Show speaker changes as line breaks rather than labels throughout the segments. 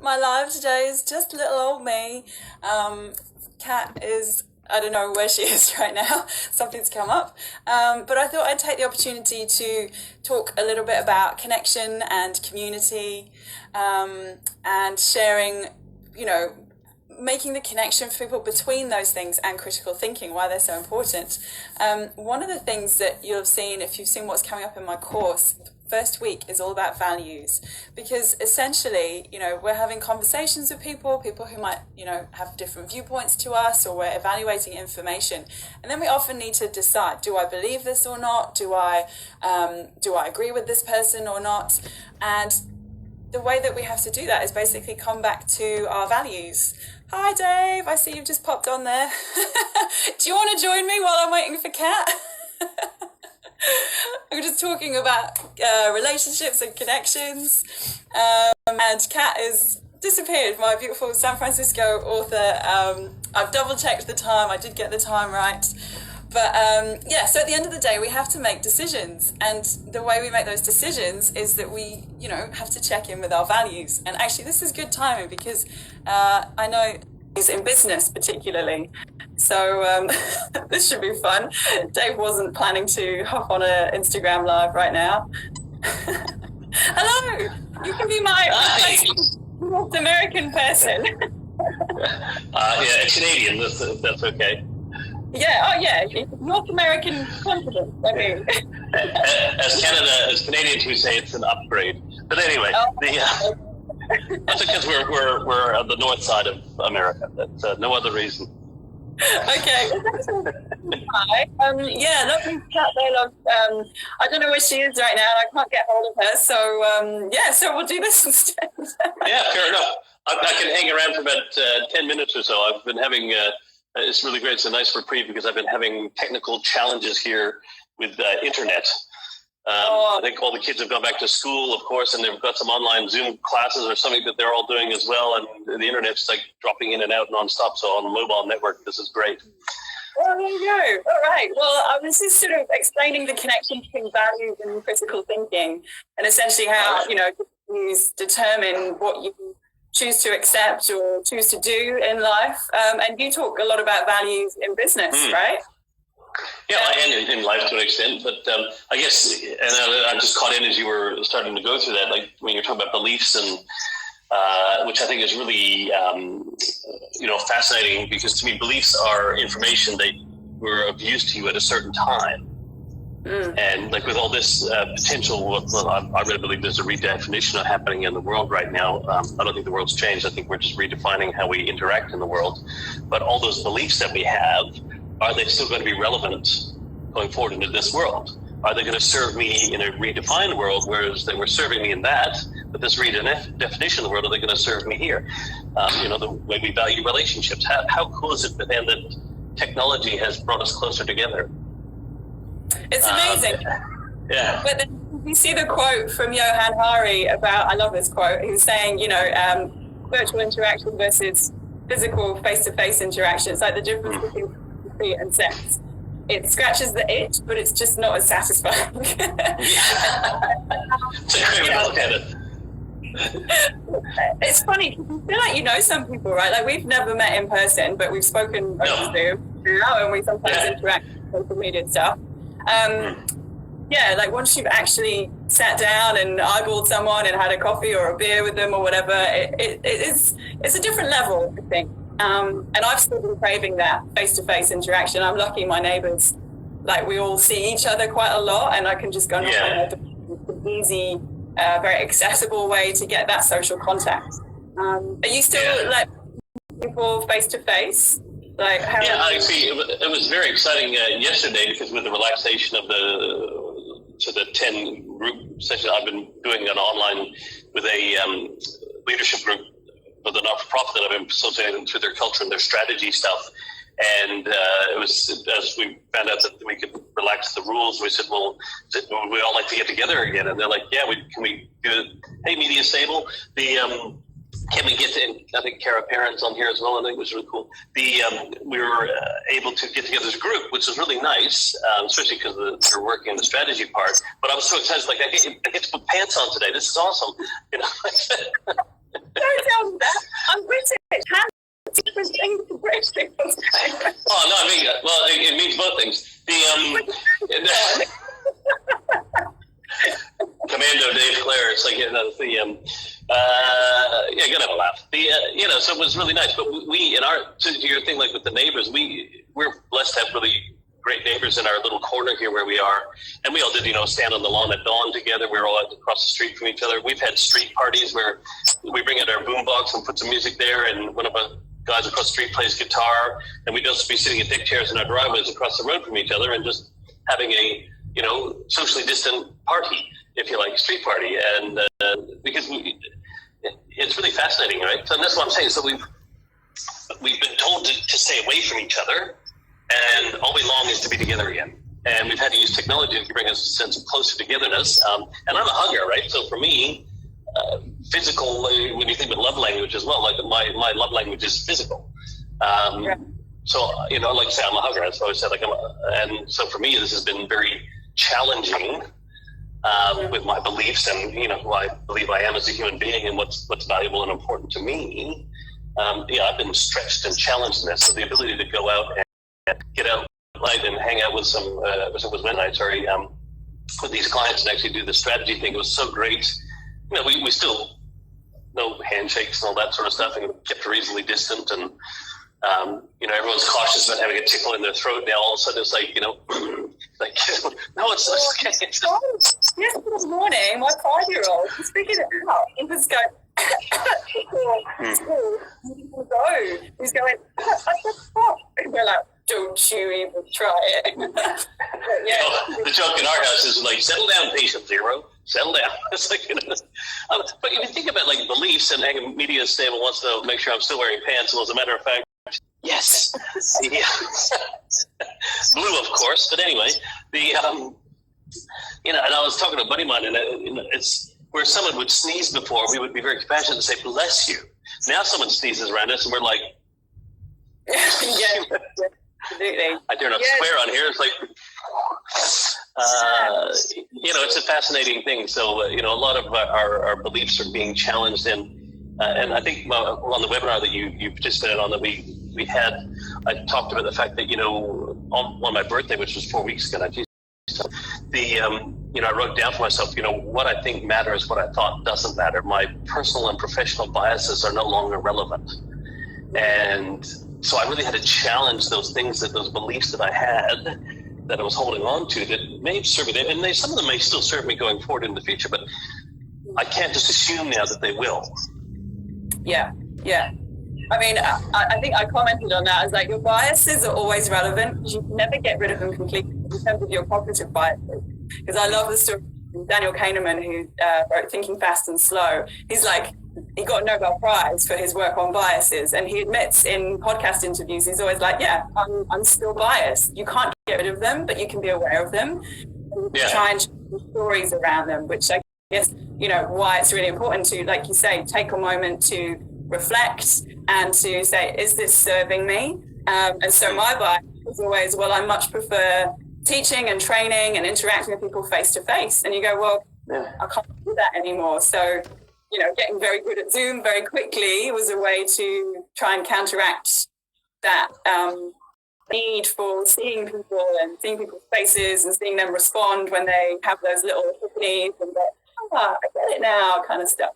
my live today is just little old me. Kat is, I don't know where she is right now. Something's come up. But I thought I'd take the opportunity to talk a little bit about connection and community, and sharing, making the connection for people between those things and critical thinking, why they're so important. One of the things that you'll have seen, if you've seen what's coming up in my course, first week is all about values, because essentially, we're having conversations with people who might, have different viewpoints to us, or we're evaluating information. And then we often need to decide, do I believe this or not? Do I agree with this person or not? And the way that we have to do that is basically come back to our values. Hi, Dave. I see you've just popped on there. Do you want to join me while I'm waiting for Kat? We're just talking about relationships and connections. And Kat has disappeared, my beautiful San Francisco author. I've double-checked the time. I did get the time right. But so at the end of the day, we have to make decisions. And the way we make those decisions is that we, have to check in with our values. And actually, this is good timing because I know he's in business particularly. So this should be fun. Dave wasn't planning to hop on an Instagram live right now. Hello, you can be my North American person.
Canadian, that's okay.
North American confidence, I mean.
As Canadians we say it's an upgrade. But anyway, that's because we're on the north side of America. That's no other reason.
Okay. Hi. Lovely chat there, love. I don't know where she is right now. I can't get hold of her. So we'll do this instead.
Yeah, fair enough. I can hang around for about 10 minutes or so. I've been having, it's really great. It's a nice reprieve because I've been having technical challenges here with internet. I think all the kids have gone back to school, of course, and they've got some online Zoom classes or something that they're all doing as well. And the internet's like dropping in and out nonstop. So on the mobile network, this is great.
Well, there you go. All right. Well, I was just sort of explaining the connection between values and critical thinking, and essentially how, values determine what you choose to accept or choose to do in life. And you talk a lot about values in business, right?
Yeah, and in life to an extent, but I guess, and I just caught in as you were starting to go through that, like when you're talking about beliefs and which I think is really, fascinating, because to me, beliefs are information that were of use to you at a certain time. And like with all this potential, I really believe there's a redefinition happening in the world right now. I don't think the world's changed. I think we're just redefining how we interact in the world. But all those beliefs that we have, are they still going to be relevant going forward into this world? Are they going to serve me in a redefined world, whereas they were serving me in that, but this redefinition of the world, are they going to serve me here? The way we value relationships. How cool is it that technology has brought us closer together?
It's amazing.
Yeah.
But then you see the quote from Johann Hari about, I love this quote, he was saying, virtual interaction versus physical face-to-face interaction. It's like the difference between and sex. It scratches the itch, but it's just not as satisfying.
It's a great way to look at it.
It's funny, you feel like you know some people, right? Like we've never met in person, but we've spoken over Zoom now, and we sometimes interact with social media stuff. Like once you've actually sat down and eyeballed someone and had a coffee or a beer with them or whatever, it's a different level, I think. And I've still been craving that face-to-face interaction. I'm lucky my neighbours, we all see each other quite a lot, and I can just go on an easy, very accessible way to get that social contact. Are you still people face-to-face?
I see. It was very exciting yesterday, because with the relaxation of the 10 group session, I've been doing an online with a leadership group with a not-for-profit that I've been facilitating through their culture and their strategy stuff. And it was, as we found out that we could relax the rules, we said, well, we all like to get together again. And they're like, can we do it? Hey, Media Stable, can we get to, I think Kara Parent's on here as well. I think it was really cool. We were able to get together as a group, which was really nice, especially because they're working on the strategy part. But I was so excited, I get to put pants on today. This is awesome.
Don't tell me
Oh no, I mean, well, it means both things. Commando Dave Clare. It's like, yeah, you're gonna have a laugh. So it was really nice. But we in our, to your thing, like with the neighbors, we're blessed to have really great neighbors in our little corner here where we are, and we all did, stand on the lawn at dawn together. We were all across the street from each other. We've had street parties where we bring out our boombox and put some music there, and one of the guys across the street plays guitar, and we'd just be sitting in deck chairs in our driveways across the road from each other and just having a socially distant party, if you like, street party, and because it's really fascinating, right? So that's what I'm saying. So we've been told to stay away from each other, and all we long is to be together again. And we've had to use technology to bring us a sense of closer togetherness. And I'm a hugger, right? So for me, physical, when you think about love language as well, like my love language is physical. So, like I say, I'm a hugger. That's what I said. And so for me, this has been very challenging with my beliefs and, who I believe I am as a human being and what's valuable and important to me. I've been stretched and challenged in this. So the ability to go out and get out and hang out with with these clients and actually do the strategy thing, it was so great. We still, no handshakes and all that sort of stuff, and kept reasonably distant, and everyone's cautious about having a tickle in their throat. Now all of a sudden it's like, no, it's okay.
Yes, this morning, my 5-year-old, he's figured it out. He was going, he's going, and we're like, don't you even try it.
The joke in our house is like, settle down, patient zero. Settle down. It's like, but if you think about like beliefs and hanging media stable wants to make sure I'm still wearing pants. Well, as a matter of fact, yes. Yeah. Blue, of course. But anyway, and I was talking to a buddy of mine, and it's where someone would sneeze before, we would be very compassionate and say, bless you. Now someone sneezes around us and we're like,
yeah. Absolutely.
I dare not swear on here. It's like, it's a fascinating thing. So, a lot of our beliefs are being challenged, and I think on the webinar that you participated on that we had, I talked about the fact that on my birthday, which was 4 weeks ago, I wrote down for myself, what I think matters, what I thought doesn't matter. My personal and professional biases are no longer relevant, and so I really had to challenge those things, those beliefs that I had, that I was holding on to, that may have served me, and some of them may still serve me going forward in the future, but I can't just assume now that they will.
Yeah. I mean, I think I commented on that as like, your biases are always relevant because you can never get rid of them completely in terms of your cognitive biases. Because I love the story of Daniel Kahneman, who wrote Thinking Fast and Slow. He's like, he got a Nobel Prize for his work on biases, and he admits in podcast interviews, he's always like, I'm still biased. You can't get rid of them, but you can be aware of them and try and change stories around them, which I guess, why it's really important to, like you say, take a moment to reflect and to say, is this serving me? And so my bias is always, well, I much prefer teaching and training and interacting with people face to face. And you go, well, I can't do that anymore. So, getting very good at Zoom very quickly was a way to try and counteract that need for seeing people and seeing people's faces and seeing them respond when they have those little epiphanies and go, I get it now, kind of stuff.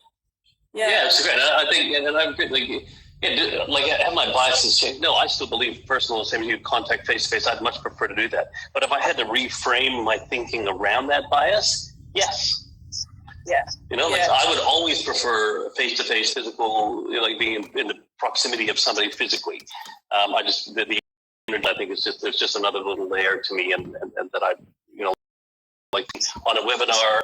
Yeah, it's great. I think, and I'm like I have my biases changed. No, I still believe personal, same as you, contact face to face. I'd much prefer to do that. But if I had to reframe my thinking around that bias, yes.
Yeah.
I would always prefer face-to-face physical, like being in the proximity of somebody physically. I just, the internet, I think there's just another little layer to me, and that I, like on a webinar,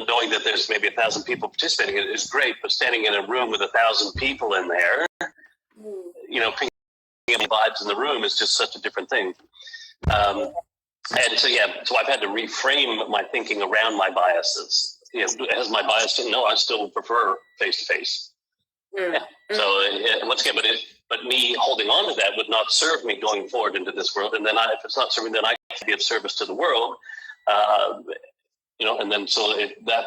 knowing that there's maybe 1,000 people participating is great, but standing in a room with 1,000 people in there, pinging vibes in the room is just such a different thing. And so I've had to reframe my thinking around my biases. Has my bias changed? No, I still prefer face-to-face. So once again, but me holding on to that would not serve me going forward into this world. And then if it's not serving, then I can be of service to the world. And then that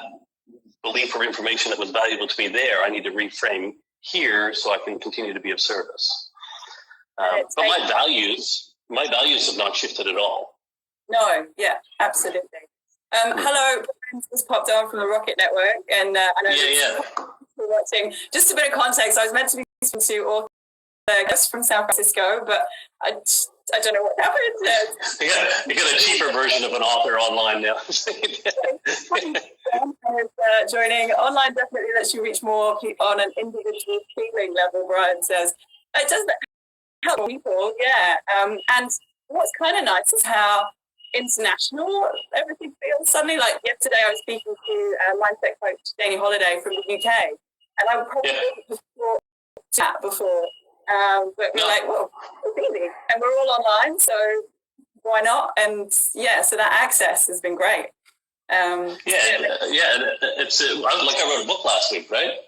belief or information that was valuable to me there, I need to reframe here so I can continue to be of service. But my values have not shifted at all.
No, yeah, absolutely. Hello, Brian's just popped on from the Rocket Network, and I know you're watching. Just a bit of context, I was meant to be speaking to author guest from San Francisco, but I don't know what happened.
You got a cheaper version of an author online now.
Joining online definitely lets you reach more people on an individual feeling level, Brian says. It does help people, yeah. And what's kind of nice is how international everything feels suddenly. Like yesterday I was speaking to mindset coach Danny Holiday from the UK, and I would probably just thought that before. But we're like, well, it's easy. And we're all online, so why not? And so that access has been great.
It's like I wrote a book last week, right?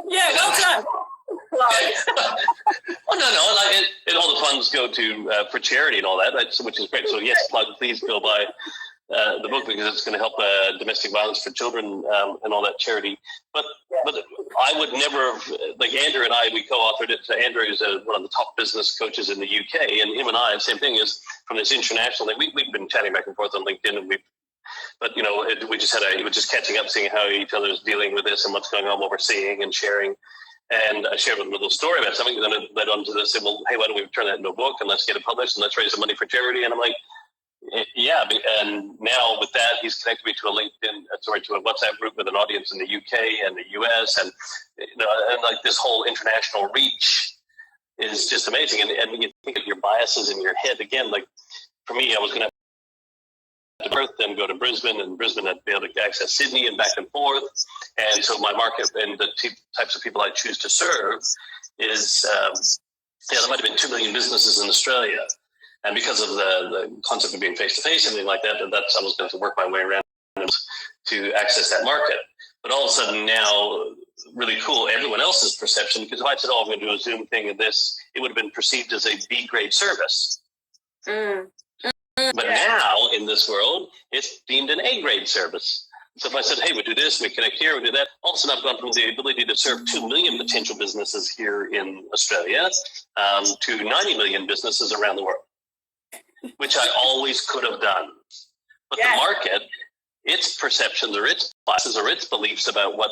Yeah, well done.
No, like all the funds go to for charity and all that, which is great. So yes, please go buy the book because it's going to help domestic violence for children and all that charity. But I would never have, like Andrew and I, we co-authored it. Andrew is one of the top business coaches in the UK, and him and I, the same thing is from this international thing. We've been chatting back and forth on LinkedIn, and we were just catching up, seeing how each other is dealing with this and what's going on, what we're seeing and sharing. And I shared with him a little story about something, and then it led on to this. Said, well, hey, why don't we turn that into a book and let's get it published and let's raise the money for charity? And I'm like, yeah. And now with that, he's connected me to a WhatsApp group with an audience in the UK and the US, and and like this whole international reach is just amazing. And you think of your biases in your head again. Like for me, I was going to have to Perth, then go to Brisbane, and Brisbane I'd be able to access Sydney and back and forth. And so my market and the types of people I choose to serve is, there might have been 2 million businesses in Australia. And because of the concept of being face-to-face and things like that, I was going to work my way around to access that market. But all of a sudden now, really cool, everyone else's perception, because if I said, I'm going to do a Zoom thing and this, it would have been perceived as a B-grade service. But now in this world, it's deemed an A-grade service. So if I said, hey, we do this, we connect here, we do that, all of a sudden I've gone from the ability to serve 2 million potential businesses here in Australia to 90 million businesses around the world, which I always could have done. But the market, its perceptions or its biases or its beliefs about what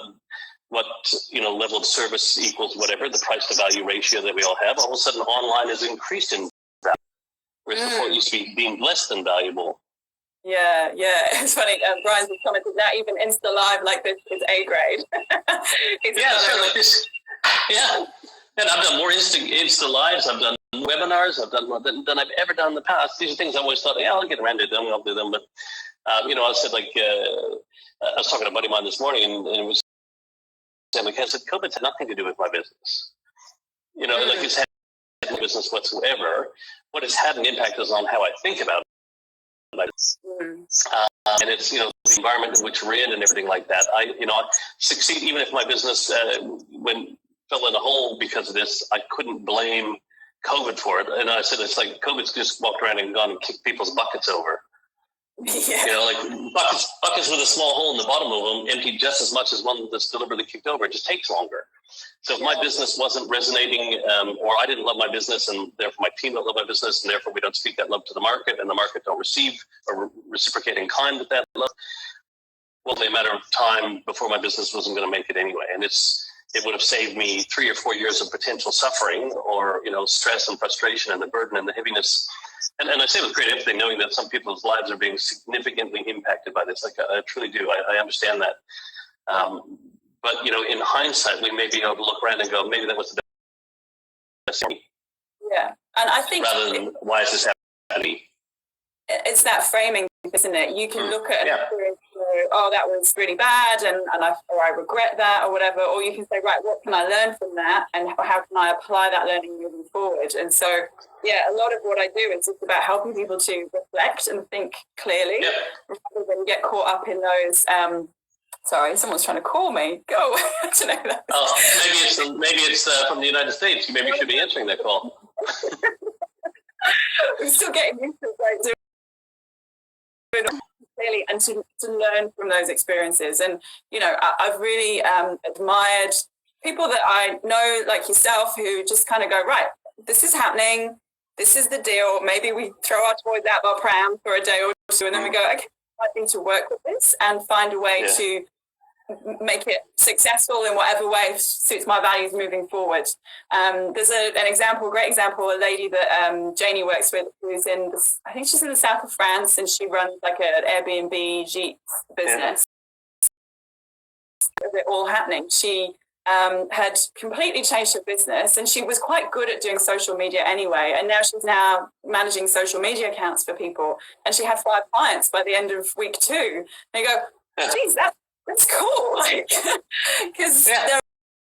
level of service equals whatever, the price to value ratio that we all have, all of a sudden online is increased in value, whereas before it used to be deemed less than valuable.
Yeah, it's funny. Brian's commented that even Insta Live like this is A grade.
Like this. Yeah, and I've done more Insta Lives. I've done webinars. I've done more than I've ever done in the past. These are things I always thought, I'll get around to them. I'll do them. But I said I was talking to a buddy of mine this morning, and it was like I said, COVID's had nothing to do with my business. Like it's had no business whatsoever. What it's had an impact is on how I think about it. And it's the environment in which we're in and everything like that. I succeed even if my business fell in a hole because of this. I couldn't blame COVID for it. And I said it's like COVID's just walked around and gone and kicked people's buckets over. Like buckets with a small hole in the bottom of them emptied just as much as one that's deliberately kicked over. It just takes longer. So if my business wasn't resonating, or I didn't love my business, and therefore my team don't love my business, and therefore we don't speak that love to the market, and the market don't receive or reciprocate in kind with that love, well, only a matter of time before my business wasn't going to make it anyway. And it would have saved me 3 or 4 years of potential suffering, or stress and frustration and the burden and the heaviness. And I say with great empathy, knowing that some people's lives are being significantly impacted by this. Like I truly do. I understand that. But in hindsight, we may be able to look around and go, maybe that was the best thing.
Yeah, and I think
rather than why is this happening to me?
It's that framing, isn't it? You can look at an experience and go, that was really bad, and I regret that or whatever. Or you can say, right, what can I learn from that, and how can I apply that learning moving forward? And so, a lot of what I do is just about helping people to reflect and think clearly, rather than get caught up in those. Sorry, someone's trying to call me. Go away. I don't know that.
Oh, maybe it's from the United States. You maybe should be answering that call.
We're still getting used to it, clearly, and to learn from those experiences. And I've really admired people that I know, like yourself, who just kind of go, right, this is happening. This is the deal. Maybe we throw our toys out of our pram for a day or two, and then we go, okay, I need to work with this and find a way to make it successful in whatever way suits my values moving forward. There's an example, a great example, a lady that Janie works with, who's I think she's in the south of France, and she runs like an Airbnb Gîtes business. Of it all happening, she had completely changed her business, and she was quite good at doing social media anyway, and now she's managing social media accounts for people, and she had 5 clients by the end of week 2. And you go, geez, that's cool, like, because there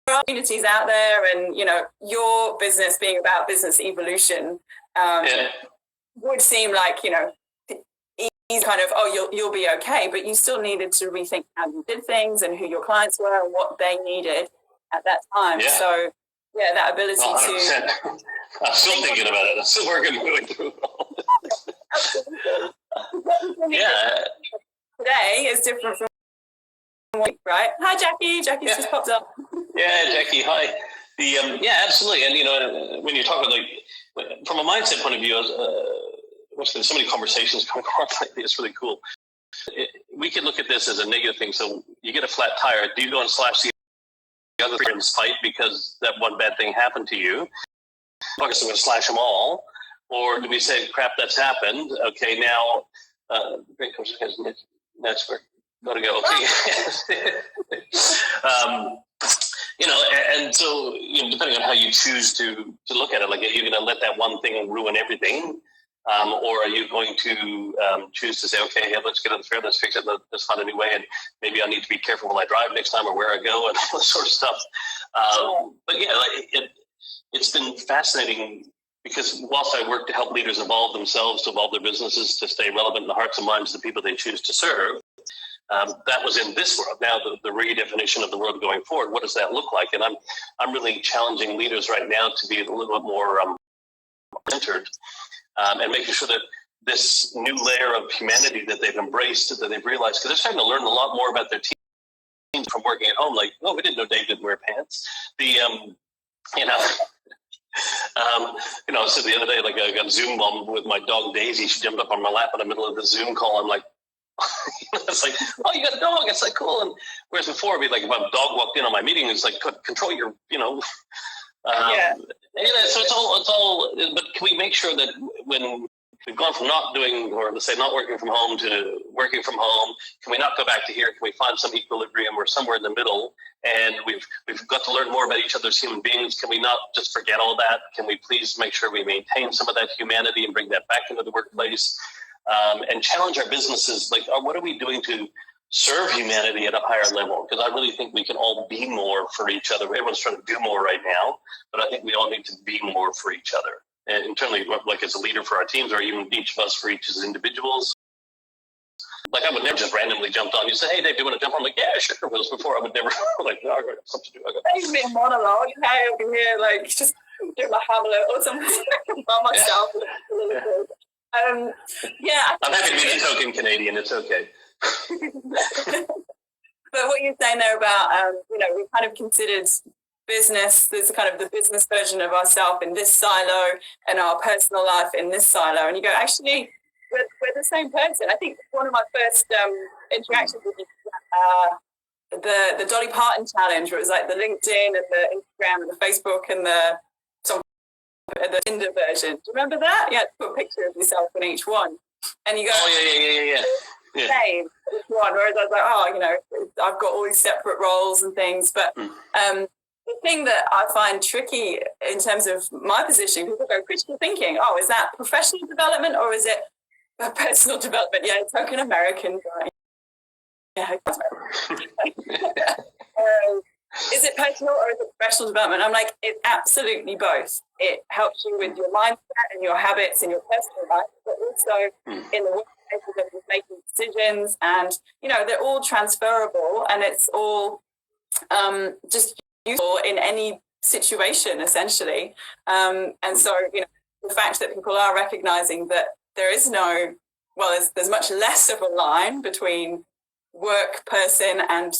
are opportunities out there, and your business being about business evolution would seem like easy kind of, you'll be okay, but you still needed to rethink how you did things and who your clients were and what they needed at that time. So that ability 100%.
To I'm still thinking about it. I'm still working going through all this.
Today is different from right? Hi, Jackie. Jackie's just popped up.
Yeah, Jackie. Hi. Absolutely. And when you're talking from a mindset point of view, so many conversations going on lately. It's really cool. We could look at this as a negative thing. So you get a flat tire. Do you go and slash the other tire in spite because that one bad thing happened to you? I guess I'm going to slash them all. Or do we say, crap, that's happened. Okay, now, great conversation. That's where. Got to go. Okay. And so depending on how you choose to look at it, like, are you going to let that one thing ruin everything, or are you going to choose to say, okay, let's get on the fair, let's fix it, let's find a new way, and maybe I need to be careful when I drive next time or where I go and all that sort of stuff. But it's been fascinating. Because whilst I work to help leaders evolve themselves, to evolve their businesses, to stay relevant in the hearts and minds of the people they choose to serve, that was in this world. Now the redefinition of the world going forward, what does that look like? And I'm really challenging leaders right now to be a little bit more centered and making sure that this new layer of humanity that they've embraced, that they've realized, because they're starting to learn a lot more about their teams from working at home. Like, we didn't know Dave didn't wear pants. So the other day, like, I got a Zoom call with my dog Daisy. She jumped up on my lap in the middle of the Zoom call. I'm like, it's like, oh, you got a dog? It's like, cool. And whereas before, it'd be like, if a dog walked in on my meeting, it's like, control your, so it's all, but can we make sure that when we've gone from not doing, or let's say not working from home to working from home, can we not go back to here? Can we find some equilibrium or somewhere in the middle? And we've got to learn more about each other as human beings. Can we not just forget all that? Can we please make sure we maintain some of that humanity and bring that back into the workplace? And challenge our businesses, like, what are we doing to serve humanity at a higher level? Because I really think we can all be more for each other. Everyone's trying to do more right now, but I think we all need to be more for each other. And internally, like as a leader for our teams, or even each of us for each as individuals. Like, I would never just randomly jump on. You say, hey, Dave, do you want to jump on? I'm like, yeah, sure. Whereas before, I would never, like, no, I got something to do.
Leave me a monologue. Hey, over here, like, just do my Hamlet or something by myself. I'm
happy to be the token Canadian. It's okay.
But what you're saying there about, we kind of considered business, there's kind of the business version of ourselves in this silo and our personal life in this silo. And you go, actually, we're the same person. I think one of my first interactions with you, the Dolly Parton challenge, where it was like the LinkedIn and the Instagram and the Facebook and the Tinder version. Do you remember that? You had to put a picture of yourself in each one. And you go,
yeah.
Same, each one. Whereas I was like, I've got all these separate roles and things. But the thing that I find tricky in terms of my position, people go, critical thinking. Oh, is that professional development or is it personal development? Yeah, token American guy. Yeah. Is it personal or is it professional development? I'm like, it's absolutely both. It helps you with your mindset and your habits in your personal life, but also in the workplace of making decisions. And, they're all transferable and it's all just useful in any situation, essentially. And so, the fact that people are recognizing that there is there's much less of a line between work person and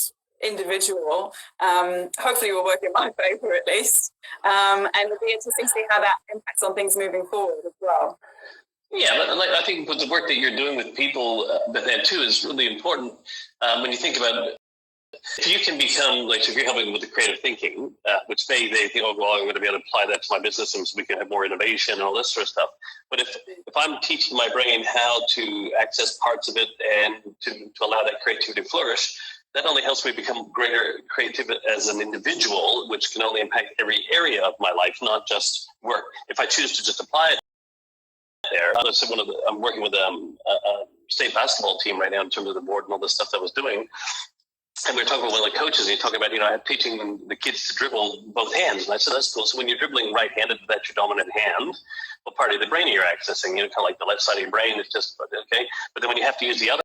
individual. Hopefully will work in my favour at least. And it'll be interesting to see how that impacts on things moving forward as well.
Yeah, but like, I think with the work that you're doing with people, but then too is really important when you think about if you can become like, so if you're helping with the creative thinking, which they think, oh, well, I'm going to be able to apply that to my business and so we can have more innovation and all this sort of stuff. But if I'm teaching my brain how to access parts of it and to allow that creativity to flourish, that only helps me become greater creative as an individual, which can only impact every area of my life, not just work. If I choose to just apply it there, I'm working with a state basketball team right now in terms of the board and all the stuff that I was doing. And we were talking with one of the coaches, and he talking about, I'm teaching the kids to dribble both hands. And I said, that's cool. So when you're dribbling right-handed, that's your dominant hand. What part of the brain are you accessing? Kind of like the left side of your brain is just, okay. But then when you have to use the other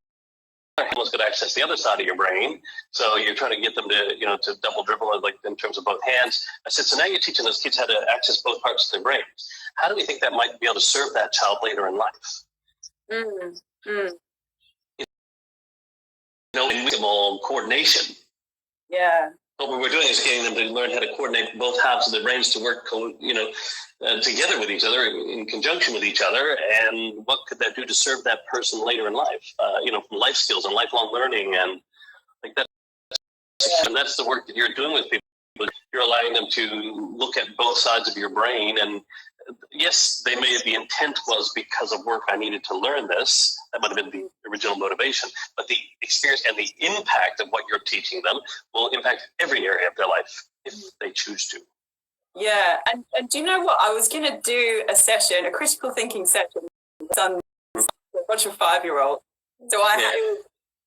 hand, it's going to access the other side of your brain. So you're trying to get them to, to double dribble like in terms of both hands. I said, so now you're teaching those kids how to access both parts of their brains. How do we think that might be able to serve that child later in life? Coordination.
Yeah.
What we were doing is getting them to learn how to coordinate both halves of their brains to work, together with each other, in conjunction with each other. And what could that do to serve that person later in life? From life skills and lifelong learning, and like that. Yeah. And that's the work that you're doing with people. You're allowing them to look at both sides of your brain. And yes, the intent was because of work I needed to learn this. That might have been the original motivation. But the experience and the impact of what you're teaching them will impact every area of their life if they choose to.
Yeah, and do you know what? I was going to do a critical thinking session with a bunch of 5-year-olds. So I had a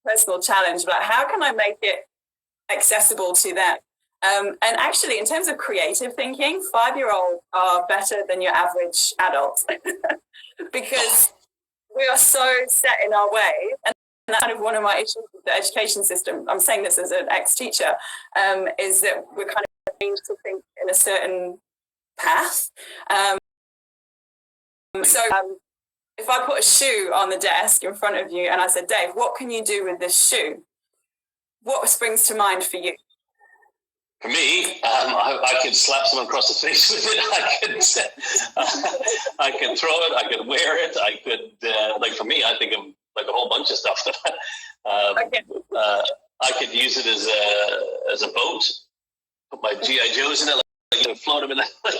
personal challenge, but how can I make it accessible to them? And actually, in terms of creative thinking, 5-year-olds are better than your average adult because we are so set in our way. And that's kind of one of my issues with the education system. I'm saying this as an ex-teacher, is that we're kind of trained to think in a certain path. If I put a shoe on the desk in front of you and I said, Dave, what can you do with this shoe? What springs to mind for you?
For me, I could slap someone across the face with it. I could throw it. I could wear it. I could, for me, I think of like a whole bunch of stuff. I could use it as a boat. Put my GI Joes in it, float them in it. I'm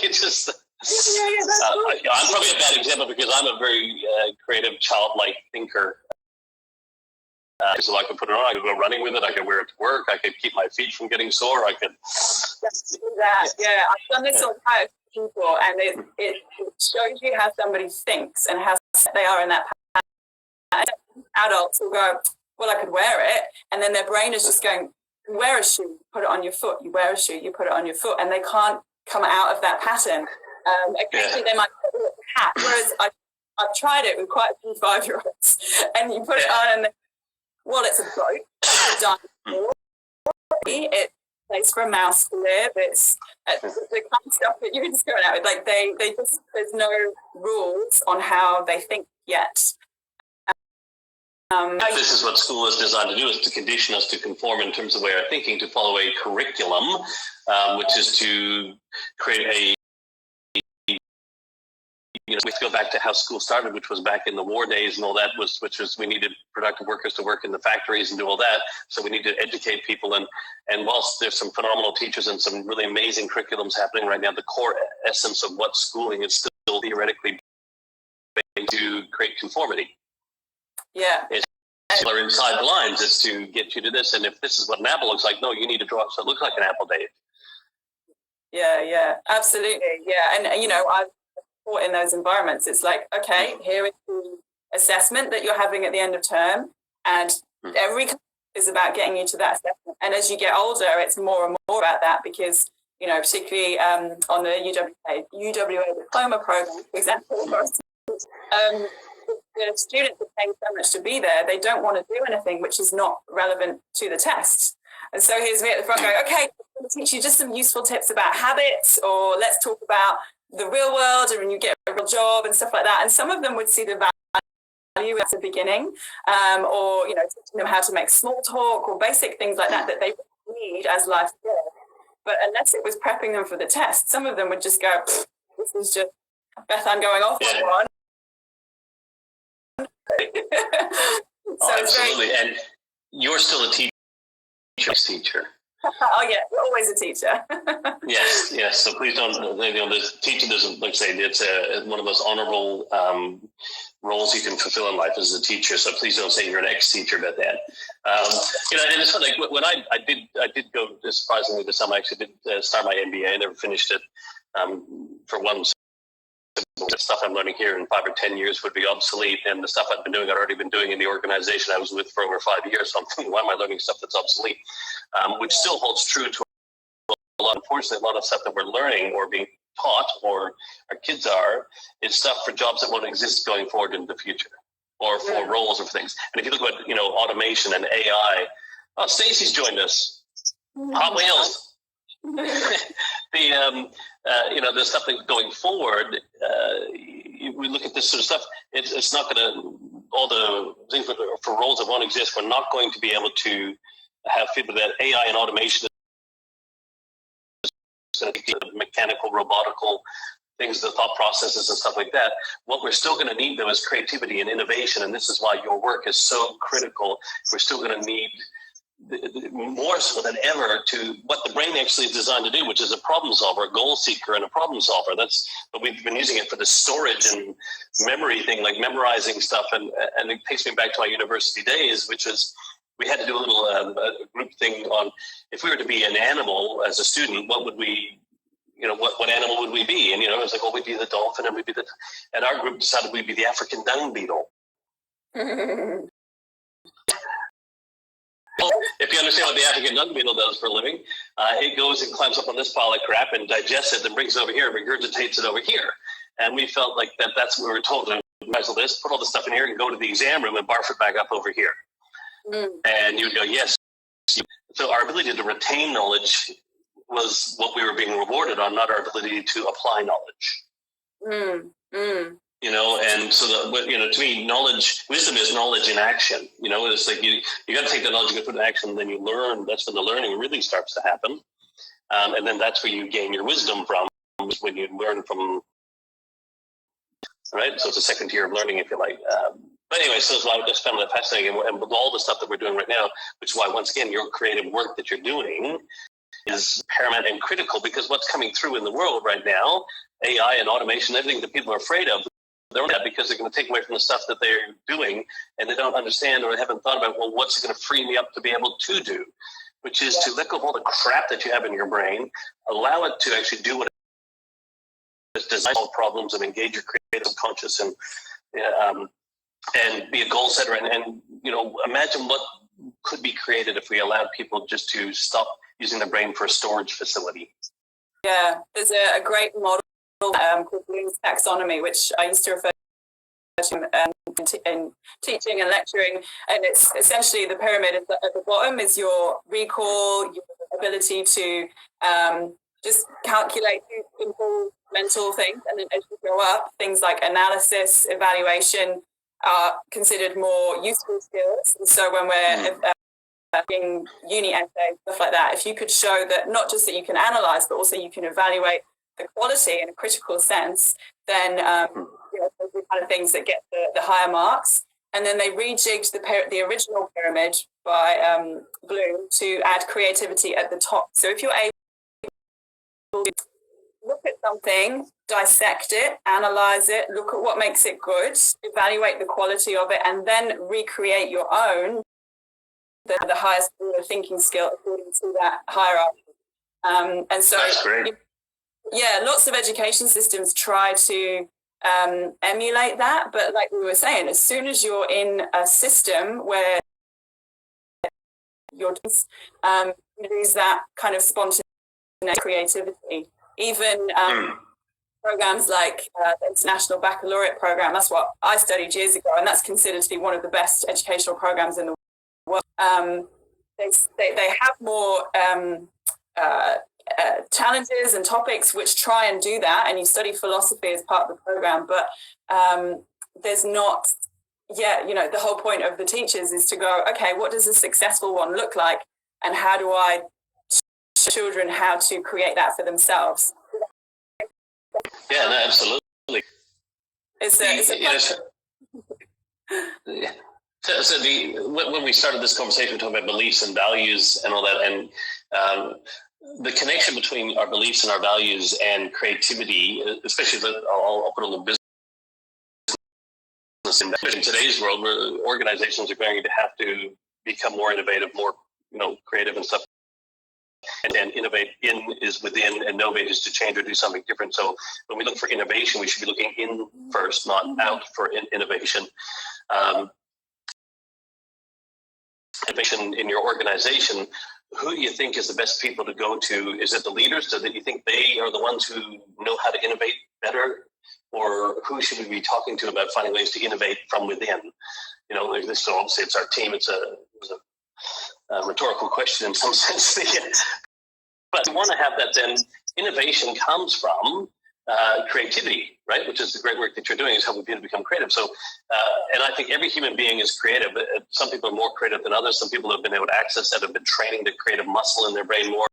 probably a bad example because I'm a very creative, childlike thinker. So I could put it on, I could go running with it, I could wear it to work, I could keep my feet from getting sore, I could...
Yeah, I've done this on quite a few people, and it shows you how somebody thinks and how they are in that path. Adults will go, well, I could wear it, and then their brain is just going, you wear a shoe, put it on your foot, you wear a shoe, you put it on your foot, and they can't come out of that pattern. Occasionally they might put a hat, whereas I've tried it with quite a few 5-year-olds, and you put it on and well, it's a boat, it's a dinosaur, it's a place for a mouse to live, it's the kind of stuff that you're just going out with. Like they just, there's no rules on how they think yet.
This is what school is designed to do, is to condition us to conform in terms of way of thinking, to follow a curriculum, which is to create a, we go back to how school started, which was back in the war days and all that, which was we needed productive workers to work in the factories and do all that. So we need to educate people. And whilst there's some phenomenal teachers and some really amazing curriculums happening right now, the core essence of what schooling is still theoretically to create conformity.
Yeah.
It's inside the lines. It's to get you to this. And if this is what an apple looks like, no, you need to draw it so it looks like an apple, Dave.
Yeah, absolutely. Yeah. And, I've taught in those environments. It's like, okay, here is the assessment that you're having at the end of term. And every class is about getting you to that assessment. And as you get older, it's more and more about that because, particularly on the UWA diploma program, for example, the students are paying so much to be there, they don't want to do anything which is not relevant to the test. And so here's me at the front going, okay, I'm going to teach you just some useful tips about habits, or let's talk about the real world and when you get a real job and stuff like that. And some of them would see the value at the beginning, or teaching them how to make small talk or basic things like that they need as life skills. But unless it was prepping them for the test, some of them would just go, this is just Beth, I'm going off on one. So
absolutely. And you're still a teacher.
Oh yeah, you're always a teacher.
yes. So please don't. This teaching doesn't, like I say, it's one of the most honorable roles you can fulfill in life as a teacher. So please don't say you're an ex-teacher about that. And it's like when I did go, surprisingly this summer, I actually did start my MBA. I never finished it for one. The stuff I'm learning here in 5 or 10 years would be obsolete, and the stuff I'd already been doing in the organization I was with for over 5 years. So I'm thinking, why am I learning stuff that's obsolete? Which still holds true to a lot. Unfortunately, a lot of stuff that we're learning or being taught, or our kids is stuff for jobs that won't exist going forward in the future, or for roles or for things. And if you look at automation and AI, Stacey's joined us. Hot Wheels. The stuff that's going forward, we look at this sort of stuff, it's not going to, all the things for roles that won't exist, we're not going to be able to have people that AI and automation is going to be mechanical, robotical things, the thought processes and stuff like that. What we're still going to need, though, is creativity and innovation, and this is why your work is so critical. We're still going to need more so than ever to what the brain actually is designed to do, which is a problem solver, a goal seeker, and a problem solver. But we've been using it for the storage and memory thing, like memorizing stuff, and it takes me back to my university days, which is we had to do a little group thing on if we were to be an animal as a student, what would we, what animal would we be? And it was like, we'd be the dolphin, and and our group decided we'd be the African dung beetle. If you understand what the African dung beetle does for a living, it goes and climbs up on this pile of crap and digests it, then brings it over here, regurgitates it over here. And we felt like that's what we were told to measure this, put all the stuff in here and go to the exam room and barf it back up over here. And you would go, yes. So our ability to retain knowledge was what we were being rewarded on, not our ability to apply knowledge. And so to me, wisdom is knowledge in action. It's like you got to take the knowledge and put it in action, and then you learn. That's when the learning really starts to happen. And then that's where you gain your wisdom from, when you learn from, right? So it's a second tier of learning, if you like. But anyway, so I just found that fascinating. And with all the stuff that we're doing right now, which is why, once again, your creative work that you're doing is paramount and critical, because what's coming through in the world right now, AI and automation, everything that people are afraid of, they're not, because they're going to take away from the stuff that they're doing, and they don't understand or haven't thought about, what's it going to free me up to be able to do, which is to let go of all the crap that you have in your brain, allow it to actually do what it's designed to solve problems and engage your creative conscious and be a goal setter. And imagine what could be created if we allowed people just to stop using their brain for a storage facility.
Yeah, there's a great model called Bloom's Taxonomy, which I used to refer to in teaching and lecturing, and it's essentially the pyramid at the bottom is your recall, your ability to just calculate simple mental things, and then as you go up, things like analysis, evaluation are considered more useful skills. And so when we're in uni essays, stuff like that, if you could show that not just that you can analyze, but also you can evaluate the quality in a critical sense, then those are the kind of things that get the higher marks. And then they rejigged the original pyramid by Bloom to add creativity at the top. So if you're able to look at something, dissect it, analyze it, look at what makes it good, evaluate the quality of it, and then recreate your own, the highest thinking skill according to that hierarchy. And so,
that's great.
Lots of education systems try to emulate that, but like we were saying, as soon as you're in a system where you're you lose that kind of spontaneous creativity. Even programs like the International Baccalaureate program, that's what I studied years ago, and that's considered to be one of the best educational programs in the world. They have more challenges and topics which try and do that, and you study philosophy as part of the program, but there's not the whole point of the teachers is to go, okay, what does a successful one look like, and how do I children how to create that for themselves.
Yeah, no, absolutely. When we started this conversation, we talked about beliefs and values and all that, and the connection between our beliefs and our values and creativity, especially I'll put on the business. In today's world, where organizations are going to have to become more innovative, more creative and stuff. And innovate is within, and innovate is to change or do something different. So when we look for innovation, we should be looking in first, not out for innovation. Innovation in your organization, who do you think is the best people to go to? Is it the leaders? Do you think they are the ones who know how to innovate better? Or who should we be talking to about finding ways to innovate from within? So obviously it's our team. It was a rhetorical question in some sense. But we want to have that then. Innovation comes from creativity, right? Which is the great work that you're doing, is helping people become creative. So, and I think every human being is creative. Some people are more creative than others. Some people have been able to access that, have been training the creative muscle in their brain more,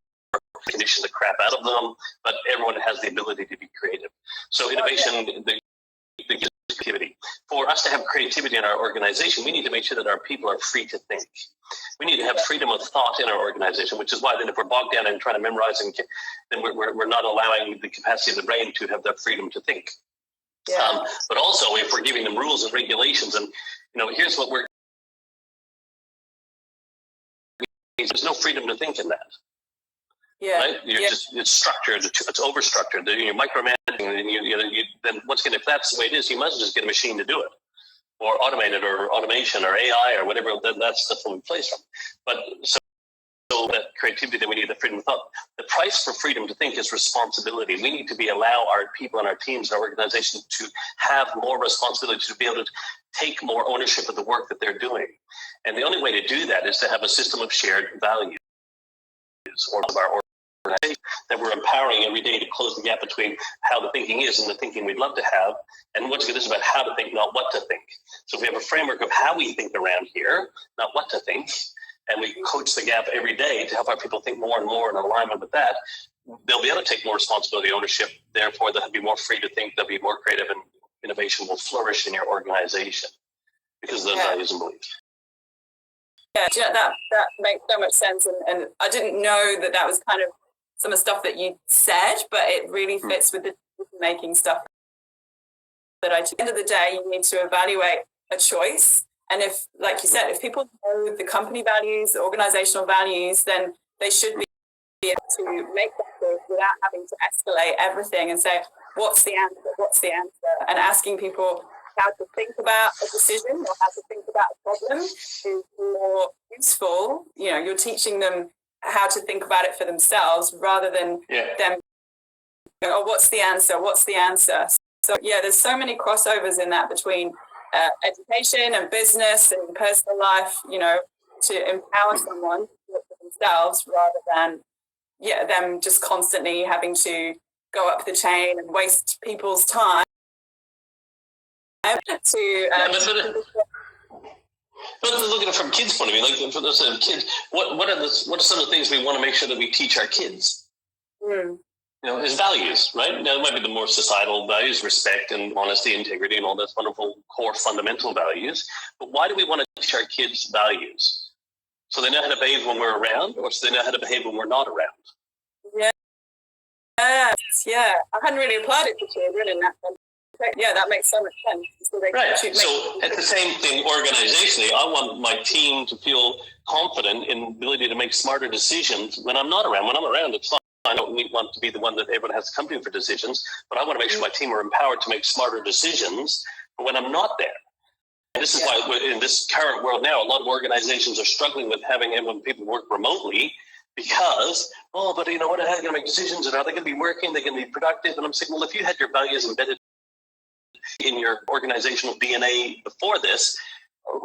condition the crap out of them, but everyone has the ability to be creative. So innovation, the creativity. For us to have creativity in our organization, we need to make sure that our people are free to think. We need to have freedom of thought in our organization, which is why then if we're bogged down and trying to memorize, then we're not allowing the capacity of the brain to have that freedom to think. Yeah. But also if we're giving them rules and regulations, and here's what there's no freedom to think in that. Yeah. Right? It's structured. It's over-structured. You're micromanaging, and then once again, if that's the way it is, you must just get a machine to do it, or automate it, or automation, or AI, or whatever. Then that's the full place from. But so that creativity that we need, the freedom of thought. The price for freedom to think is responsibility. We need to allow our people and our teams and our organizations to have more responsibility, to be able to take more ownership of the work that they're doing. And the only way to do that is to have a system of shared values, or of our organization, that we're empowering every day to close the gap between how the thinking is and the thinking we'd love to have. And once again, this is about how to think, not what to think. So if we have a framework of how we think around here, not what to think, and we coach the gap every day to help our people think more and more in alignment with that, they'll be able to take more responsibility, ownership. Therefore, they'll be more free to think, they'll be more creative, and innovation will flourish in your organization because of those values and beliefs.
Yeah, that makes so much sense. And I didn't know that was kind of some of the stuff that you said, but it really fits with the making stuff that at the end of the day, you need to evaluate a choice. And if, like you said, if people know the company values, the organizational values, then they should be able to make that choice without having to escalate everything and say, what's the answer? What's the answer? And asking people how to think about a decision or how to think about a problem is more useful. You're teaching them how to think about it for themselves rather than them, oh, what's the answer? What's the answer? So, there's so many crossovers in that between education and business and personal life, to empower someone to look for themselves rather than, them just constantly having to go up the chain and waste people's time.
But look at it from kids' point of view. Like for those kids, what are some of the things we want to make sure that we teach our kids? As values, right? Now, it might be the more societal values, respect and honesty, integrity, and all those wonderful core fundamental values. But why do we want to teach our kids values? So they know how to behave when we're around, or so they know how to behave when we're not around?
Yeah. I hadn't really applied it to children in that sense. Yeah, that makes so much sense. So
at the same thing, organizationally, I want my team to feel confident in the ability to make smarter decisions when I'm not around. When I'm around, it's fine. I don't want to be the one that everyone has to come to for decisions, but I want to make sure my team are empowered to make smarter decisions when I'm not there. And this is why in this current world now, a lot of organizations are struggling with having when people work remotely because, but how are they going to make decisions? And are they going to be working? They're going to be productive? And I'm saying, well, if you had your values embedded in your organizational DNA before this,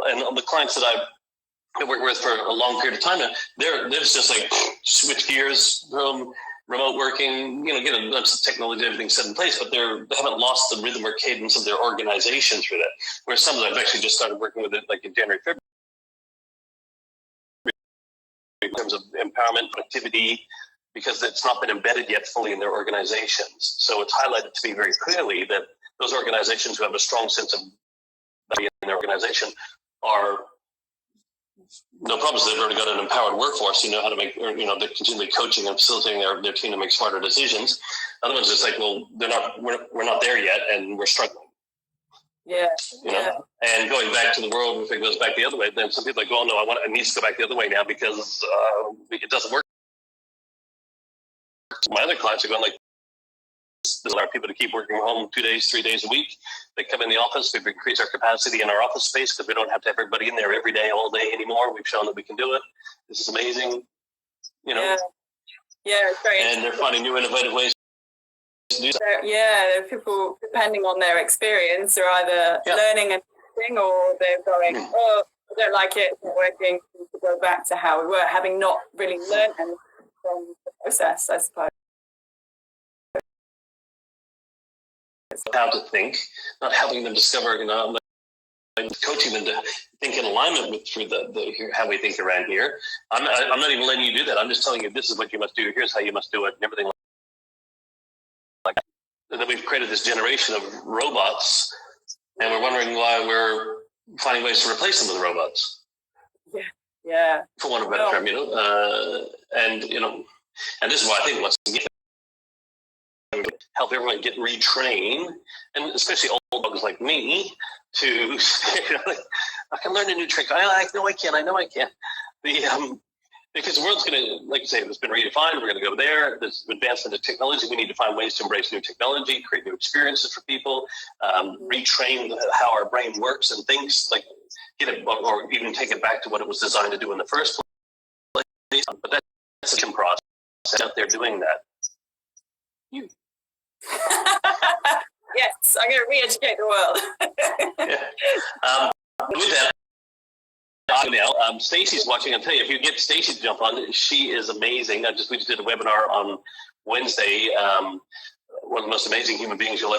and the clients that I've worked with for a long period of time now, they're just like switch gears from remote working, get a bunch of technology, everything set in place, but they haven't lost the rhythm or cadence of their organization through that. Whereas some of them I've actually just started working with it like in January, February, in terms of empowerment, productivity, because it's not been embedded yet fully in their organizations. So it's highlighted to me very clearly that those organizations who have a strong sense of value in their organization are no problems. They've already got an empowered workforce. How to make, or they're continually coaching and facilitating their team to make smarter decisions. Other ones, it's like, well, we're not there yet, and we're struggling.
Yeah.
And going back to the world, if it goes back the other way, then some people are like, oh no, I need to go back the other way now because it doesn't work. My other clients are going like, there's a lot of people to keep working from home 2 days, 3 days a week. They come in the office. We've increased our capacity in our office space because we don't have to have everybody in there every day, all day anymore. We've shown that we can do it. This is amazing.
Yeah, it's very
and they're finding new innovative ways to do that.
Yeah, people, depending on their experience, are either learning and teaching, or they're going, oh, I don't like it, it's not working, to go back to how we were, having not really learned anything from the process, I suppose.
How to think, not helping them discover, coaching them to think in alignment with through the how we think around here. I'm not even letting you do that. I'm just telling you this is what you must do. Here's how you must do it, and everything like that. And then we've created this generation of robots, and we're wondering why we're finding ways to replace some of the robots.
Yeah.
For want of a better term, and this is why I think what's help everyone get retrained, and especially old bugs like me, to I can learn a new trick. I know I can. Because the world's going to, like you say, it's been redefined. We're going to go there. There's advancement of technology. We need to find ways to embrace new technology, create new experiences for people, retrain how our brain works and thinks, like get it, or even take it back to what it was designed to do in the first place. But that's a process out there doing that.
Yes, I'm going to re-educate the world.
With that, Stacey's watching. I'll tell you, if you get Stacey to jump on, she is amazing. We just did a webinar on Wednesday. One of the most amazing human beings you'll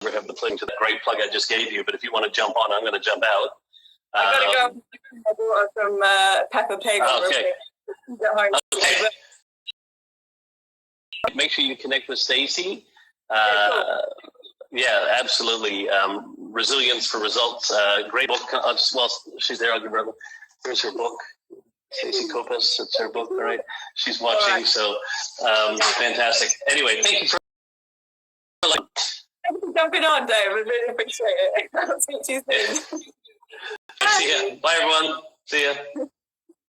ever have the thing to that great plug I just gave you. But if you want to jump on, I'm going to jump out.
I got to go from Peppa Pig.
Okay. Make sure you connect with Stacey. Yeah, absolutely. Resilience for Results. Great book. Well, she's there. I'll give her. Here's her book. Stacey Kopis. It's her book. All right. She's watching. So fantastic. Anyway, thank you for
jumping on, Dave. I really appreciate it. I'll speak to you soon.
See ya. Bye, everyone. See ya.